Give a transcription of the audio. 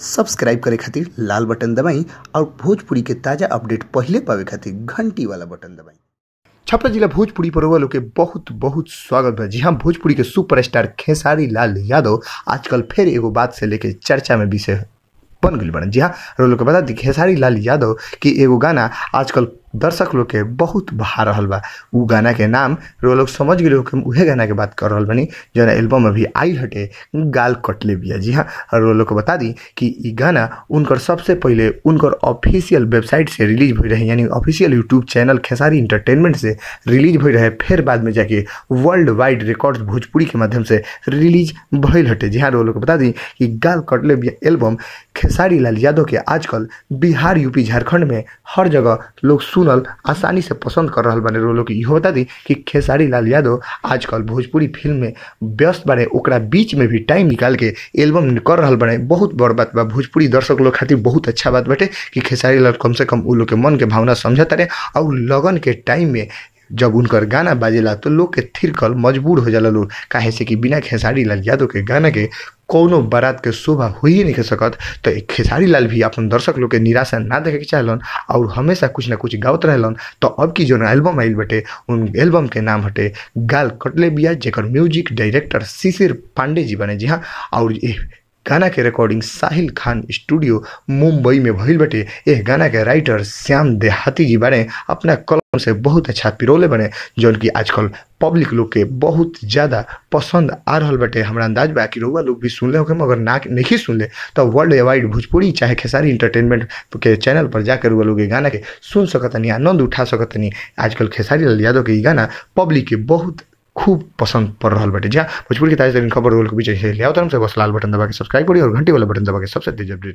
Subscribe करे खातिर लाल button दबाई और भोजपुरी के ताजा अपडेट पहले पावे खातिर घंटी वाला बटन दबाई। छपरा जिला भोजपुरी पर लोग के बहुत बहुत स्वागत बा। जी हाँ, भोजपुरी के सुपरस्टार खेसारी लाल यादव आजकल फिर एगो बात से लेके चर्चा में विषय बन गई बने। जी हाँ, लोग के बता दी खेसारी लाल यादव की एगो गाना आजकल दर्शक लोग के बहुत भा रहल बा। उ गाना के नाम लोग समझ गए कि उहे गाना के बात कर रहल बनी जो एल्बम में भी आइल हटे, गाल कटले बिया। जी हाँ, लोग को बता दी कि ई गाना उनकर सबसे पहले उनकर ऑफिशियल वेबसाइट से रिलीज भई रहे, यानी official YouTube channel Khesari entertainment से रिलीज भई रहे। फिर बाद में जाके वर्ल्ड वाइड रिकॉर्ड्स भोजपुरी के माध्यम से रिलीज भइल हटे। जी हाँ, लोग को बता दी कि गाल कटले बिया एल्बम खेसारी लाल यादव के आजकल बिहार, यूपी, झारखंड में हर जगह लोग सुनल आसानी से पसंद कर रहा बने। लोग इहो बता दी कि खेसारी लाल यादव आजकल भोजपुरी फिल्म में व्यस्त बने, ओकरा बीच में भी टाइम निकाल के एल्बम कर रहा बने। बहुत बड़ बात बा, भोजपुरी दर्शक लोग खातिर बहुत अच्छा बात बाटे कि खेसारी लाल कम से कम उ लोग के मन के भावना समझता रहे और लगन के टाइम में जब उनकर गाना बाजेला तो लोग के थिरकल मजबूर हो जाला लोग, काहे से कि बिना खेसारी लाल यादव के गाना के कोनो बारात के शोभा हो ही नहीं सकत। तो खेसारी लाल भी अपन दर्शक लोग के निराशा ना देखे के चाहलन और हमेशा कुछ ना कुछ गावत रहलन। तो अब की जो एल्बम आइल बटे उन एल्बम के नाम हटे गाल कटले बिया, जेकर म्यूजिक डायरेक्टर शिशिर पांडे जी बने। जी हाँ, और गाना के रिकॉर्डिंग साहिल खान स्टूडियो मुंबई में भइल बटे। यह गाना के राइटर श्याम देहाती जी बने, अपना कलम से बहुत अच्छा पिरोले बने, जो कि आजकल पब्लिक लोग के बहुत ज़्यादा पसंद आ रहा बटे। हमारा अंदाज बा कि रउआ लोग भी सुन ले हो, मगर ना नहीं सुन ले तो वर्ल्ड वाइड भोजपुरी चाहे खेसारी इंटरटेनमेंट के चैनल पर जाकर रउआ लोग गाना के सुन सकतनी, आनंद उठा सकतनी। आजकल खेसारी लाल यादव के गाना पब्लिक के बहुत खूब पसंद पड़ रहा बटे। जहाँ भोजपुरी की ताजा खबर रोल के बीच ले आओ, तरफ से बस लाल बटन दबा के सब्सक्राइब करिए और घंटी वाला बटन दबा के सबसे तेज अपडेट